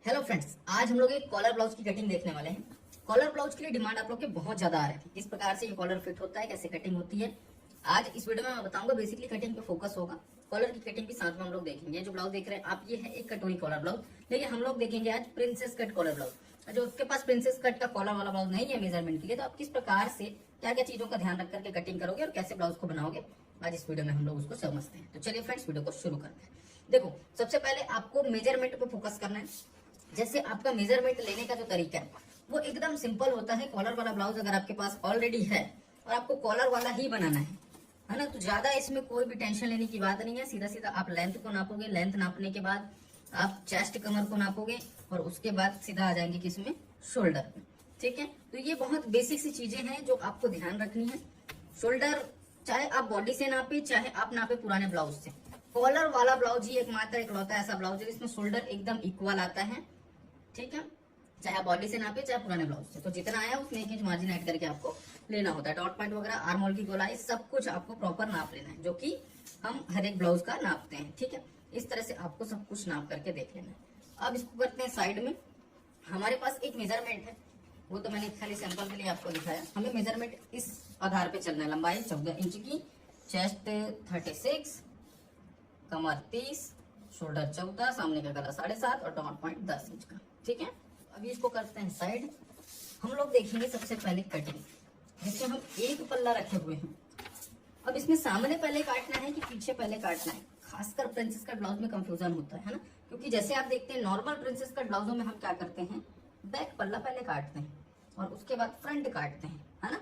Hello friends, आज हम लोग एक कॉलर ब्लाउज की कटिंग देखने वाले हैं। कॉलर ब्लाउज के लिए डिमांड आप लोग के बहुत ज्यादा आ रही है। किस प्रकार से ये कॉलर फिट होता है, कैसे कटिंग होती है, आज इस वीडियो में मैं बताऊंगा। बेसिकली कटिंग पे फोकस होगा, कॉलर की कटिंग भी साथ में हम लोग देखेंगे। जो ब्लाउज देख रहे हैं आप, ये है एक कटोरी कॉलर ब्लाउज, लेकिन हम लोग देखेंगे आज प्रिंसेस कट कॉलर ब्लाउज। जो उसके पास प्रिंसेस कट का कॉलर वाला ब्लाउज नहीं है मेजरमेंट के लिए, तो आप किस प्रकार से क्या क्या चीजों का ध्यान रख करके कटिंग करोगे और कैसे ब्लाउज को बनाओगे, आज इस वीडियो में हम लोग उसको समझते हैं। तो चलिए फ्रेंड्स, वीडियो को शुरू करते हैं। देखो, सबसे पहले आपको मेजरमेंट पे फोकस करना है। जैसे आपका मेजरमेंट लेने का जो तरीका है वो एकदम सिंपल होता है। कॉलर वाला ब्लाउज अगर आपके पास ऑलरेडी है और आपको कॉलर वाला ही बनाना है ना, तो ज्यादा इसमें कोई भी टेंशन लेने की बात नहीं है। सीधा सीधा आप लेंथ को नापोगे, लेंथ नापने के बाद आप चेस्ट कमर को नापोगे और उसके बाद सीधा आ जाएंगे किसमें, शोल्डर पे। ठीक है, तो ये बहुत बेसिक सी चीजें हैं जो आपको ध्यान रखनी है। शोल्डर चाहे आप बॉडी से नापे, चाहे आप नापे पुराने ब्लाउज से, कॉलर वाला ब्लाउज ही एकमात्र इकलौता ऐसा ब्लाउज है जिसमें शोल्डर एकदम इक्वल आता है। ठीक है, चाहे आप बॉडी से नापे चाहे पुराने ब्लाउज से, तो जितना आया उसमें 1 इंच मार्जिन ऐड करके आपको लेना होता है। डॉट पॉइंट वगैरह, आर्म होल की गोलाई, सब कुछ आपको प्रॉपर नाप लेना है, जो कि हम हर एक ब्लाउज का नापते हैं। ठीक है, इस तरह से आपको सब कुछ नाप करके देख लेना है। अब इसको करते हैं साइड में। हमारे पास एक मेजरमेंट है, वो तो मैंने खाली सैंपल के लिए आपको दिखाया। हमें मेजरमेंट इस आधार पे चलना है। लंबाई 14 इंच की, चेस्ट 36, कमर 30, शोल्डर 14, सामने का गला 7.5 और डॉट पॉइंट 10 इंच का। ठीक है, अभी इसको करते हैं साइड। हम लोग देखेंगे सबसे पहले कटिंग। जैसे हम एक पल्ला रखे हुए हैं, अब इसमें सामने पहले काटना है कि पीछे पहले काटना है। खासकर प्रिंसेस कट ब्लाउज में कंफ्यूजन होता है ना, क्योंकि जैसे आप देखते हैं नॉर्मल प्रिंसेस कट ब्लाउजों में हम क्या करते हैं, बैक पल्ला पहले काटते हैं और उसके बाद फ्रंट काटते हैं, है ना।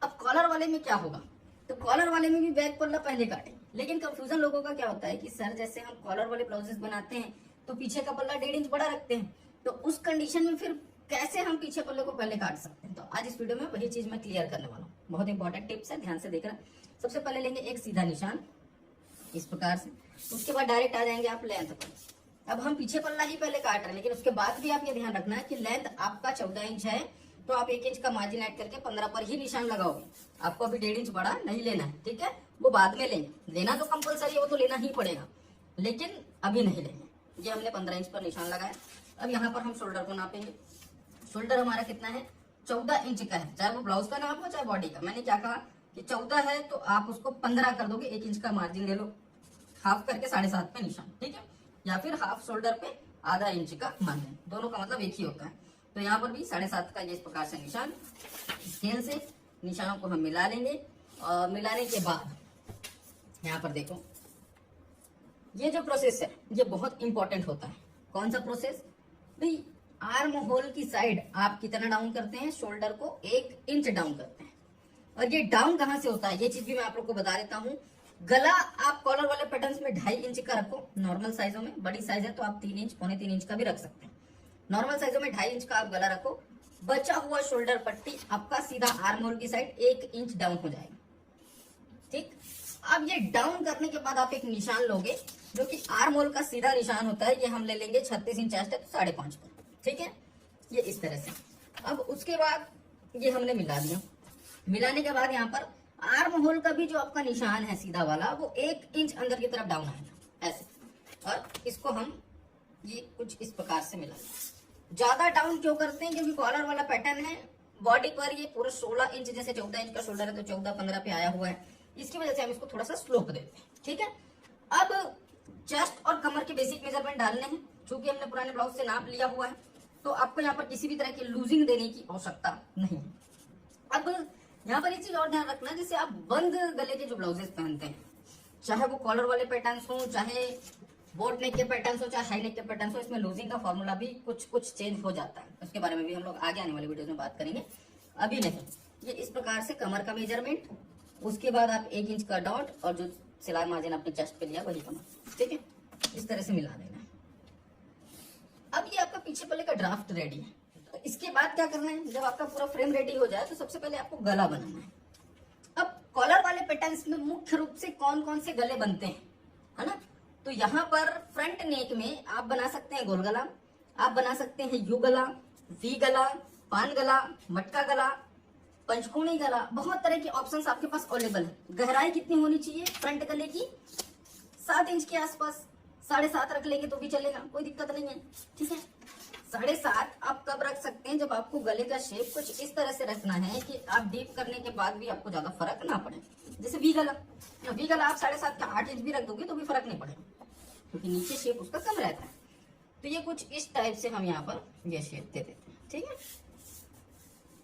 अब कॉलर वाले में क्या होगा, तो कॉलर वाले में भी बैक पल्ला पहले काटें। लेकिन कंफ्यूजन लोगों का क्या होता है कि सर जैसे हम कॉलर वाले ब्लाउजेस बनाते हैं तो पीछे का पल्ला 1.5 इंच बड़ा रखते हैं, तो उस कंडीशन में फिर कैसे हम पीछे पल्ले को पहले काट सकते हैं। तो आज इस वीडियो में वही चीज मैं क्लियर करने वाला हूँ। बहुत इंपॉर्टेंट टिप्स है, ध्यान से देखना। सबसे पहले लेंगे एक सीधा निशान इस प्रकार से, उसके बाद डायरेक्ट आ जाएंगे आप लेंथ पर। अब हम पीछे पल्ला ही पहले काट रहे हैं, लेकिन उसके बाद भी आप ये ध्यान रखना है कि लेंथ आपका 14 इंच है, तो आप 1 इंच का मार्जिन ऐड करके 15 पर ही निशान लगाओगे। आपको अभी 1.5 इंच बड़ा नहीं लेना है। ठीक है, वो बाद में लेंगे, लेना तो कंपलसरी है, वो तो लेना ही पड़ेगा, लेकिन अभी नहीं लेंगे। ये हमने 15 इंच पर निशान लगाया। अब यहाँ पर हम शोल्डर को नापेंगे। शोल्डर हमारा कितना है, 14 इंच का है, चाहे वो ब्लाउज का नाप हो चाहे बॉडी का। मैंने क्या कहा कि 14 है तो आप उसको 15 कर दोगे, 1 इंच का मार्जिन ले लो, हाफ करके 7.5 पे निशान। ठीक है, या फिर हाफ शोल्डर पे आधा इंच का मार्जिन, दोनों का मतलब एक ही होता है। तो यहाँ पर भी 7.5 का ये इस प्रकार से निशान, स्केल से निशानों को हम मिला लेंगे। और मिलाने के बाद यहाँ पर देखो, ये जो प्रोसेस है ये बहुत इंपॉर्टेंट होता है। कौन सा प्रोसेस भाई, आर्म होल की साइड आप कितना डाउन करते हैं, शोल्डर को 1 इंच डाउन करते हैं। और ये डाउन कहाँ से होता है, ये चीज भी मैं आप लोग को बता देता हूँ। गला आप कॉलर वाले पैटर्न्स में 2.5 इंच का रखो नॉर्मल साइजों में। बड़ी साइज है तो आप 3 इंच, पौने 3 इंच का भी रख सकते हैं। नॉर्मल साइजों में 2.5 इंच का आप गला रखो। बचा हुआ शोल्डर पट्टी आपका सीधा आर्म होल की साइड 1 इंच डाउन हो जाएगा। ठीक, अब ये डाउन करने के बाद आप एक निशान लोगे जो कि आर्म होल का सीधा निशान होता है। ये हम ले लेंगे 36 इंच चेस्ट है तो 5.5 पर। ठीक है, ये इस तरह से। अब उसके बाद ये हमने मिला दिया। मिलाने के बाद यहाँ पर आर्म होल का भी जो आपका निशान है सीधा वाला, वो 1 इंच अंदर की तरफ डाउन आएगा ऐसे, और इसको हम ये कुछ इस प्रकार से मिला दें। ज्यादा डाउन क्यों करते हैं, क्योंकि कॉलर वाला पैटर्न है, बॉडी पर ये पूरा 16 इंच, जैसे 14 इंच का शोल्डर है तो 14-15 पे आया हुआ है, इसकी वजह से हम इसको थोड़ा सा स्लोप देते हैं। ठीक है, अब चेस्ट और कमर के बेसिक मेजरमेंट डालने हैं। चूंकि हमने पुराने ब्लाउज से नाप लिया हुआ है, तो आपको यहाँ पर किसी भी तरह की लूजिंग देने की आवश्यकता नहीं है। अब यहाँ पर एक चीज और ध्यान रखना, जैसे आप बंद गले के जो ब्लाउजेस पहनते हैं, चाहे वो कॉलर वाले पैटर्न्स हो, चाहे बोट नेक के पैटर्न्स हो, चाहे हाई नेक के पैटर्न्स हो, इसमें लूजिंग का फॉर्मूला भी कुछ चेंज हो जाता है। उसके बारे में भी हम लोग आगे आने वाली वीडियो में बात करेंगे, अभी नहीं। ये इस प्रकार से कमर का मेजरमेंट, उसके बाद आप 1 इंच का डॉट और जो सिलाई मार्जिन आपने चेस्ट पे लिया वही कमर। ठीक है, इस तरह से मिला देना है। अब ये आपका पीछे पल्ले का ड्राफ्ट रेडी है। तो इसके बाद क्या करना है, जब आपका पूरा फ्रेम रेडी हो जाए तो सबसे पहले आपको गला बनाना है। अब कॉलर वाले पैटर्न्स में मुख्य रूप से कौन कौन से गले बनते हैं, है ना। तो यहाँ पर फ्रंट नेक में आप बना सकते हैं गोल गला, आप बना सकते हैं यू गला, वी गला, पान गला, मटका गला, पंचकोणी गला, बहुत तरह के ऑप्शंस आपके पास अवेलेबल है। गहराई कितनी होनी चाहिए फ्रंट गले की, 7 इंच के आसपास, 7.5 रख लेंगे तो भी चलेगा, कोई दिक्कत नहीं है। ठीक है, 7.5 आप कब रख सकते हैं, जब आपको गले का शेप कुछ इस तरह से रखना है कि आप डीप करने के बाद भी आपको ज्यादा फर्क ना पड़े। जैसे वी गला, वी गला आप 7.5 का 8 इंच भी रख दोगे तो भी फर्क नहीं पड़ेगा, क्योंकि नीचे शेप उसका कम रहता है। तो ये कुछ इस टाइप से हम यहाँ पर ये शेप दे देते हैं, ठीक है।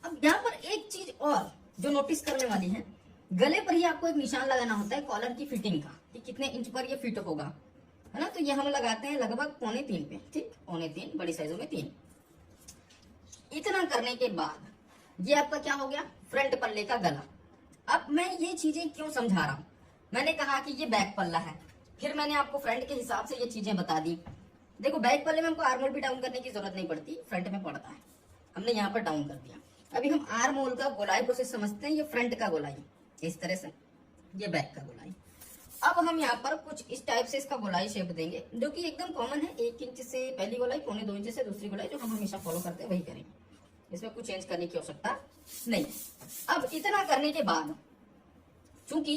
अब यहाँ पर एक चीज और जो नोटिस करने वाली है, गले पर ही आपको एक निशान लगाना होता है कॉलर की फिटिंग का, कि कितने इंच पर ये फिट होगा, है ना। तो ये हम लगाते हैं लगभग 2.25 पे, ठीक, 2.25, बड़ी साइजों में 3। इतना करने के बाद ये आपका क्या हो गया, फ्रंट पल्ले का गला। अब मैं ये चीजें क्यों समझा रहा हूं, मैंने कहा कि ये बैक पल्ला है, फिर मैंने आपको फ्रंट के हिसाब से ये चीजें बता दी। देखो बैक पल्ले में हमको आर्म होल भी डाउन करने की जरूरत नहीं पड़ती, फ्रंट में पड़ता है, हमने यहाँ पर डाउन कर दिया। अभी हम आर्म होल का गोलाई प्रोसेस समझते हैं, ये फ्रंट का गोलाई इस तरह से, ये बैक का गोलाई। अब हम यहाँ पर कुछ इस टाइप से इसका गोलाई शेप देंगे, जो कि एकदम कॉमन है, 1 इंच से पहली गोलाई, 2.25 इंच से दूसरी गोलाई, जो हम हमेशा फॉलो करते हैं वही करेंगे, इसमें कुछ चेंज करने की आवश्यकता नहीं। अब इतना करने के बाद चूंकि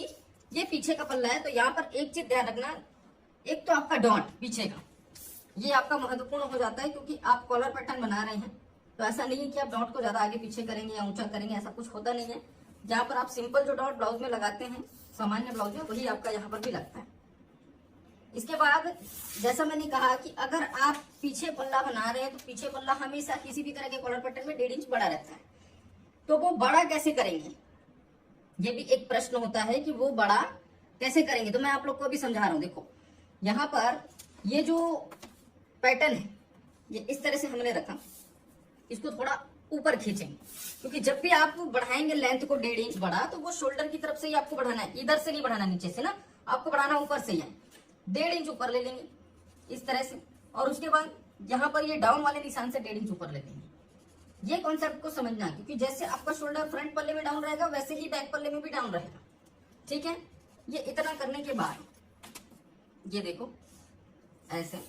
ये पीछे का पल्ला है, तो यहाँ पर एक चीज ध्यान रखना, एक तो आपका डॉट पीछे का, ये आपका महत्वपूर्ण हो जाता है, क्योंकि आप कॉलर पैटर्न बना रहे हैं, तो ऐसा नहीं है कि आप डॉट को ज्यादा आगे पीछे करेंगे या ऊंचा करेंगे, ऐसा कुछ होता नहीं है। जहाँ पर आप सिंपल जो डॉट ब्लाउज में लगाते हैं, सामान्य ब्लाउज में, वही आपका यहाँ पर भी लगता है। इसके बाद जैसा मैंने कहा कि अगर आप पीछे पल्ला बना रहे हैं, तो पीछे पल्ला हमेशा किसी भी तरह के कॉलर पैटर्न में 1.5 इंच बड़ा रहता है, तो वो बड़ा कैसे करेंगे, ये भी एक प्रश्न होता है कि वो बड़ा कैसे करेंगे। तो मैं आप लोग को अभी समझा रहा हूँ। देखो यहाँ पर ये जो पैटर्न है, ये इस तरह से हमने रखा, इसको थोड़ा ऊपर खींचेंगे, क्योंकि जब भी आप बढ़ाएंगे लेंथ को 1.5 इंच बड़ा, तो वो शोल्डर की तरफ से ही आपको बढ़ाना है, इधर से नहीं बढ़ाना, नीचे से ना, आपको बढ़ाना ऊपर से ही है। 1.5 इंच ऊपर ले लेंगे इस तरह से, और उसके बाद यहाँ पर ये डाउन वाले निशान से 1.5 इंच ऊपर ले लेंगे। ये कॉन्सेप्ट को समझना, क्योंकि जैसे आपका शोल्डर फ्रंट पल्ले में डाउन रहेगा, वैसे ही बैक पल्ले में भी डाउन रहेगा, ठीक है। ये इतना करने के बाद ये देखो ऐसे,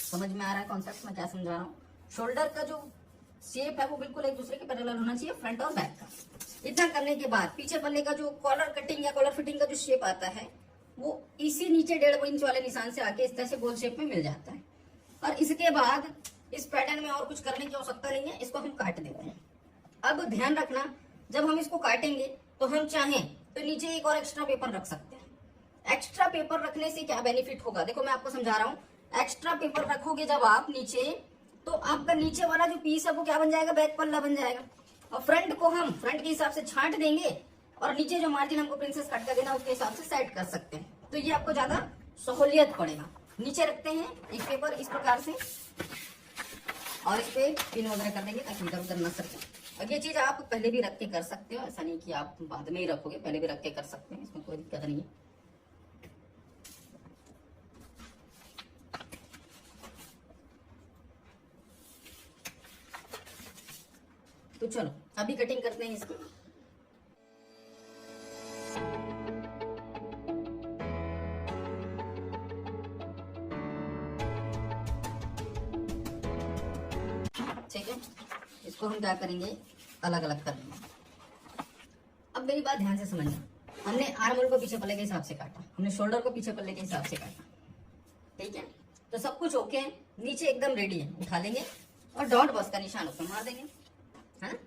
समझ में आ रहा है कॉन्सेप्ट मैं क्या समझा रहा हूँ। शोल्डर का जो शेप है वो बिल्कुल एक दूसरे के पैरेलल होना चाहिए, फ्रंट और बैक का। इतना करने के बाद पीछे पल्ले का जो कॉलर कटिंग या कॉलर फिटिंग का जो शेप आता है, वो इसी नीचे 1.5 इंच वाले निशान से आके इस तरह से गोल शेप में मिल जाता है। और इसके बाद इस पैटर्न में और कुछ करने की आवश्यकता नहीं है, इसको हम काट देते हैं। अब ध्यान रखना, जब हम इसको काटेंगे तो हम चाहें तो नीचे एक और एक्स्ट्रा पेपर रख सकते हैं। एक्स्ट्रा पेपर रखने से क्या बेनिफिट होगा, देखो मैं आपको समझा रहा हूँ। एक्स्ट्रा पेपर रखोगे जब आप नीचे, तो आपका नीचे वाला जो पीस है वो क्या बन जाएगा, बैक पल्ला बन जाएगा। और फ्रंट को हम फ्रंट के हिसाब से छांट देंगे, और नीचे जो मार्जिन हमको प्रिंसेस कट कर देना उसके हिसाब से सेट कर सकते हैं। तो ये आपको ज्यादा सहूलियत पड़ेगा। नीचे रखते हैं एक पेपर इस प्रकार से, और इस पे पिन वगैरह कर देंगे ताकि इधर उधर न सके। और ये चीज आप पहले भी रख के कर सकते हो, ऐसा नहीं कि आप बाद में ही रखोगे, पहले भी रख के कर सकते हैं, इसमें कोई दिक्कत नहीं है। तो चलो अभी कटिंग करते हैं इसकी। ठीक है, इसको हम क्या करेंगे, अलग अलग कर देंगे। अब मेरी बात ध्यान से समझना, हमने आर्म होल को पीछे पल्ले के हिसाब से काटा, हमने शोल्डर को पीछे पल्ले के हिसाब से काटा, ठीक है। तो सब कुछ ओके है, नीचे एकदम रेडी है, उठा लेंगे और डॉट बस का निशान उसमें मार देंगे, है ना।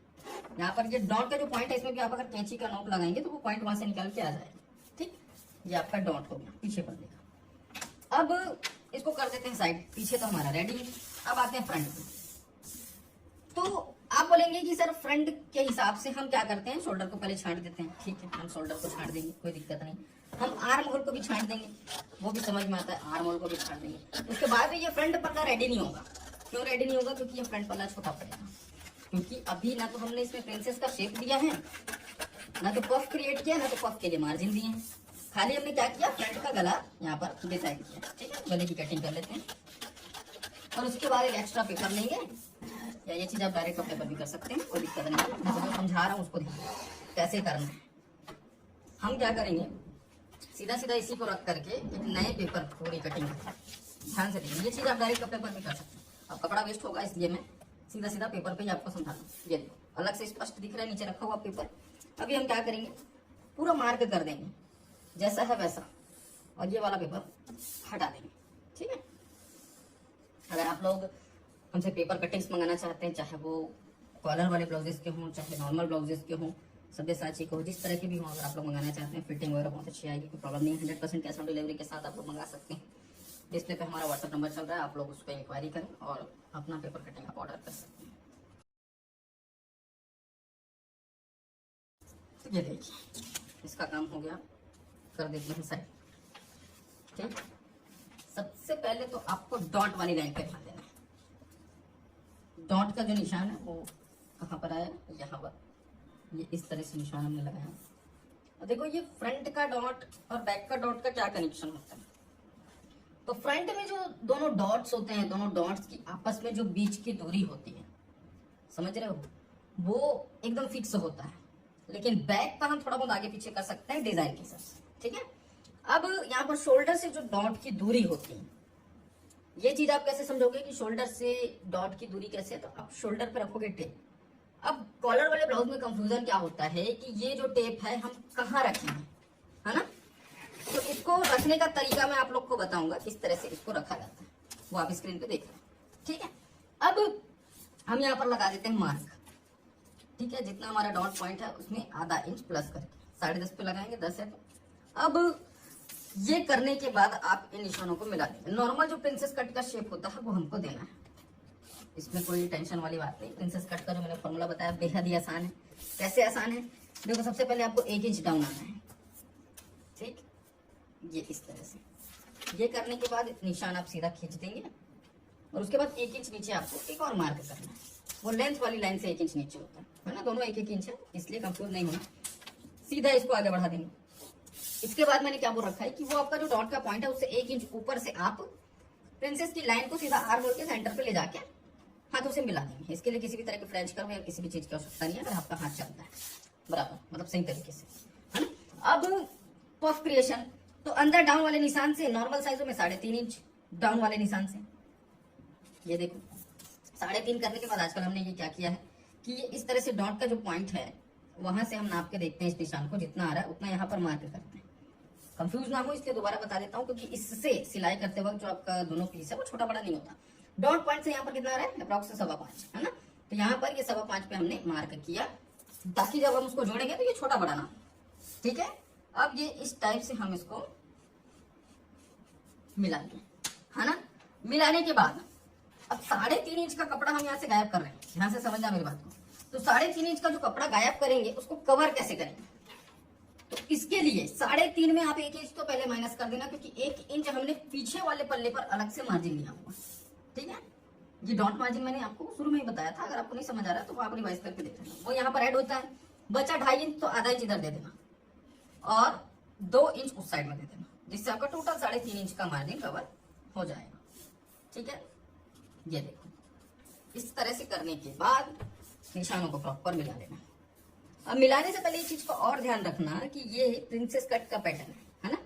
यहाँ पर ये डॉट का जो पॉइंट है, इसमें भी आप अगर कैंची का नोक लगाएंगे तो वो पॉइंट वहां से निकल के आ जाएगा, ठीक। ये आपका डॉट हो गया पीछे पल्ले का। अब इसको कर देते हैं साइड, पीछे तो हमारा रेडी है। अब आते हैं फ्रंट पे। तो आप बोलेंगे कि सर फ्रंट के हिसाब से हम क्या करते हैं, शोल्डर को पहले छांट देते हैं, ठीक है, हम शोल्डर को छांट देंगे, कोई दिक्कत नहीं। हम आर्म होल को भी छांट देंगे, वो भी समझ में आता है, आर्म होल को भी छांट देंगे। उसके बाद ये फ्रंट पल्ला रेडी नहीं होगा। क्यों रेडी नहीं होगा, क्योंकि ये फ्रंट पल्ला छोटा पड़ेगा, क्योंकि अभी ना तो हमने इसमें प्रिंसेस का शेप दिया है, ना तो पफ क्रिएट किया, ना तो पफ के लिए मार्जिन दिए हैं। खाली हमने क्या किया, फ्रंट का गला यहाँ पर डिसाइड किया, ठीक है। गले की कटिंग कर लेते हैं, और उसके बाद एक एक्स्ट्रा पेपर लेंगे, या ये चीज आप डायरेक्ट पेपर भी कर सकते हैं, कोई दिक्कत नहीं है। मैं जो समझा रहा हूँ उसको कैसे करना है। हम क्या करेंगे, सीधा सीधा इसी को रख करके एक नए पेपर पूरी कटिंग ध्यान से देखिए। ये चीज आप डायरेक्ट पेपर भी कर सकते हैं, अब कपड़ा वेस्ट होगा, इसलिए मैं सीधा सीधा पेपर पे ही आपको समझा रहा हूँ। ये देखो अलग से स्पष्ट दिख रहा है, नीचे रखा हुआ पेपर। अभी हम क्या करेंगे, पूरा मार्क कर देंगे जैसा है वैसा, और ये वाला पेपर हटा देंगे, ठीक है। आप लोग हमसे पेपर कटिंग्स मंगाना चाहते हैं, चाहे वो कॉलर वाले ब्लाउजेस के हों, चाहे नॉर्मल ब्लाउजेस के हों, सब्यसाची को जिस तरह के भी हों, अगर आप लोग मंगाना चाहते हैं, फिटिंग वगैरह बहुत अच्छी आएगी, कोई प्रॉब्लम नहीं है। 100% कैश ऑन डिलीवरी के साथ आप लोग मंगा सकते हैं। डिस्प्ले पे हमारा व्हाट्सअप नंबर चल रहा है, आप लोग उस पर इंक्वायरी करें और अपना पेपर कटिंग आप ऑर्डर कर सकते हैं। ये देखिए इसका काम हो गया, कर देते हैं साइड। ठीक, सबसे पहले तो आपको डॉट वाली लाइन पे ध्यान देना है। डॉट का जो निशान है वो कहाँ पर आया, यहाँ पर, ये इस तरह से निशान हमने लगाया। और देखो ये फ्रंट का डॉट और बैक का डॉट का क्या कनेक्शन होता है। तो फ्रंट में जो दोनों डॉट्स होते हैं, दोनों डॉट्स की आपस में जो बीच की दूरी होती है, समझ रहे हो, वो एकदम फिक्स होता है। लेकिन बैक का हम थोड़ा बहुत आगे पीछे कर सकते हैं डिजाइन के हिसाब से। ठीक है, अब यहाँ पर शोल्डर से जो डॉट की दूरी होती है, ये चीज आप कैसे समझोगे कि शोल्डर से डॉट की दूरी कैसे है, तो आप शोल्डर पे रखोगे टेप। अब कॉलर वाले ब्लाउज में कंफ्यूजन क्या होता है कि ये जो टेप है हम कहाँ रखेंगे, है ना। तो इसको रखने का तरीका मैं आप लोग को बताऊंगा किस तरह से इसको रखा जाता है, वो आप स्क्रीन पे देख रहे हैं। ठीक है, अब हम यहाँ पर लगा देते हैं मार्क। ठीक है, जितना हमारा डॉट पॉइंट है उसमें आधा इंच प्लस करके 10.5 पे लगाएंगे, 10 है। तो अब ये करने के बाद आप इन निशानों को मिला देंगे। नॉर्मल जो प्रिंसेस कट का शेप होता है वो हमको देना है, इसमें कोई टेंशन वाली बात नहीं। प्रिंसेस कट का जो मैंने फॉर्मूला बताया बेहद ही आसान है। कैसे आसान है, देखो सबसे पहले आपको 1 इंच डाउन आना है। ठीक, ये इस तरह से। ये करने के बाद निशान आप सीधा खींच देंगे और उसके बाद 1 इंच नीचे आपको एक और मार्क करना है। वो लेंथ वाली लाइन से 1 इंच नीचे होता है ना, दोनों 1-1 इंच है, इसलिए कंफ्यूज नहीं होना। सीधा इसको आगे बढ़ा देंगे। इसके बाद मैंने क्या बोल रखा है कि वो आपका जो डॉट का पॉइंट है उससे 1 इंच ऊपर से आप प्रिंसेस की लाइन को सीधा आर्म होल के सेंटर पे ले जाके हाथों से मिला देंगे। इसके लिए किसी भी तरह के फ्रेंच कर्व या किसी भी चीज की आवश्यकता नहीं है, अगर आपका हाथ चलता है बराबर, मतलब सही तरीके से, है ना। अब पफ क्रिएशन, तो अंदर डाउन वाले निशान से नॉर्मल साइजों में 3.5 इंच डाउन वाले निशान से, ये देखो 3.5 करने के बाद आजकल हमने ये क्या किया है कि ये इस तरह से डॉट का जो पॉइंट है वहां से हम नाप के देखते हैं, इस निशान को जितना आ रहा है उतना यहाँ पर मार्क करते हैं। कंफ्यूज ना हो इसलिए दोबारा बता देता हूँ, क्योंकि इससे सिलाई करते वक्त जो आपका दोनों पीस है वो छोटा बड़ा नहीं होता। डॉट पॉइंट से यहाँ पर कितना आ रहा है, अप्रॉक्स 5.25, है ना। तो यहाँ पर ये 5.25 पे हमने मार्क किया, ताकि जब हम उसको जोड़ेंगे तो ये छोटा बड़ा ना हो। ठीक है, अब ये इस टाइप से हम इसको मिलाएंगे, है ना। मिलाने के बाद अब 3.5 इंच का कपड़ा हम यहाँ से गायब कर रहे हैं, ध्यान से समझना मेरी बात को। तो 3.5 इंच का जो कपड़ा गायब करेंगे उसको कवर कैसे करेंगे, तो इसके लिए 3.5 में आप 1 इंच तो पहले माइनस कर देना, क्योंकि 1 इंच हमने पीछे वाले पल्ले पर अलग से मार्जिन लिया हुआ। ठीक है, ये डॉट मार्जिन मैंने आपको शुरू में ही बताया था, अगर आपको नहीं समझ आ रहा है तो आप रिवाइज करके देख लेना। वो यहाँ पर ऐड होता है, बचा 2.5 इंच तो आधा इंच इधर दे देना और 2 इंच उस साइड में दे देना, जिससे आपका टोटल 3.5 इंच का मार्जिन कवर हो जाएगा। ठीक है, ये देखो इस तरह से करने के बाद निशानों को प्रॉपर मिला लेना। अब मिलाने से पहले एक चीज को और ध्यान रखना कि ये प्रिंसेस कट का पैटर्न है ना।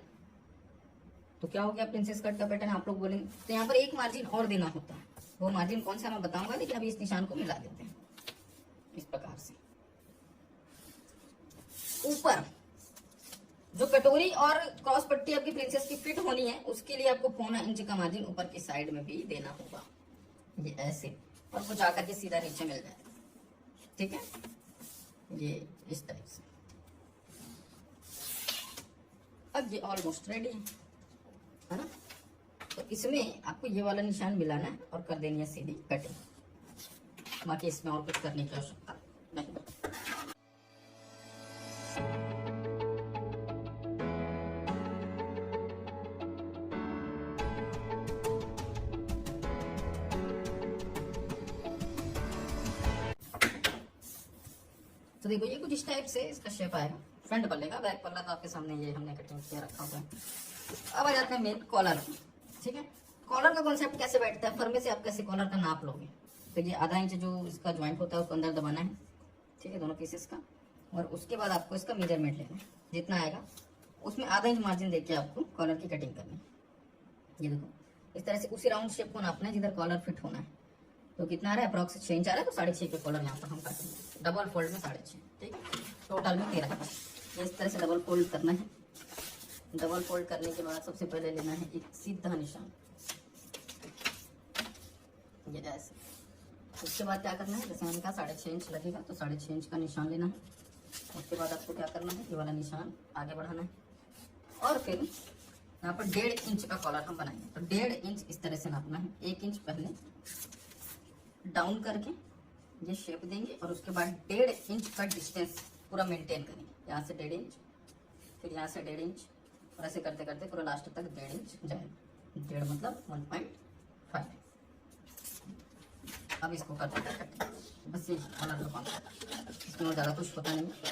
तो क्या हो गया, प्रिंसेस कट का पैटर्न आप लोग बोलेंगे, तो यहाँ पर एक मार्जिन और देना होता है। वो मार्जिन कौन सा मैं बताऊंगा, लेकिन अभी इस निशान को मिला देते हैं इस प्रकार से। ऊपर जो कटोरी और क्रॉस पट्टी आपकी प्रिंसेस की फिट होनी है, उसके लिए आपको 1.25 इंच का मार्जिन ऊपर की साइड में भी देना होगा, ये ऐसे, और वो जाकर के सीधा नीचे मिल जाएगा। ठीक है, ये इस टाइप से। अब ये ऑलमोस्ट रेडी है ना। तो इसमें आपको ये वाला निशान मिलाना है और कर देनी है सीधी कटिंग, बाकी इसमें और कुछ करने की आवश्यकता नहीं। तो देखो ये कुछ इस टाइप से इसका शेप आएगा। फ्रंट पल्ले का, बैक पल्ला तो आपके सामने ये हमने कटिंग किया रखा हुआ है। अब आ जाते हैं मेन कॉलर। ठीक है, कॉलर का कॉन्सेप्ट कैसे बैठता है, फर्मे से आप कैसे कॉलर का नाप लोगे। तो ये आधा इंच जो इसका ज्वाइंट होता है उसको अंदर दबाना है, ठीक है, दोनों पीसेस का, और उसके बाद आपको इसका मेजरमेंट लेना है, जितना आएगा उसमें आधा इंच मार्जिन देके आपको कॉलर की कटिंग करनी है। ये देखो इस तरह से उसी राउंड शेप को नापना है जिधर कॉलर फिट होना है। तो कितना आ रहा है, अप्रॉक्स 6 इंच आ रहा है, तो 6.5 पे कॉलर यहाँ पर हम काटेंगे, डबल फोल्ड में 6.5। ठीक है, टोटल में 13 इंच। इस तरह से डबल फोल्ड करना है। डबल फोल्ड करने के बाद सबसे पहले लेना है एक सीधा निशान, ये ऐसे। उसके बाद क्या करना है, जैसे मैंने कहा 6.5 इंच लगेगा तो 6.5 इंच का निशान लेना है। उसके बाद आपको क्या करना है, ये वाला निशान आगे बढ़ाना है और फिर यहाँ पर 1.5 इंच का कॉलर हम बनाएंगे। तो 1.5 इंच इस तरह से नापना है। 1 इंच पहले डाउन करके ये शेप देंगे और उसके बाद 1.5 इंच का डिस्टेंस पूरा मेंटेन करेंगे। यहाँ से 1.5 इंच, फिर यहाँ से 1.5 इंच और ऐसे करते करते पूरा लास्ट तक 1.5 इंच जाएगा। 1.5 मतलब 1.5। अब इसको करते हैं, बस ये कॉलर का काम, इसमें ज़्यादा कुछ होता नहीं है।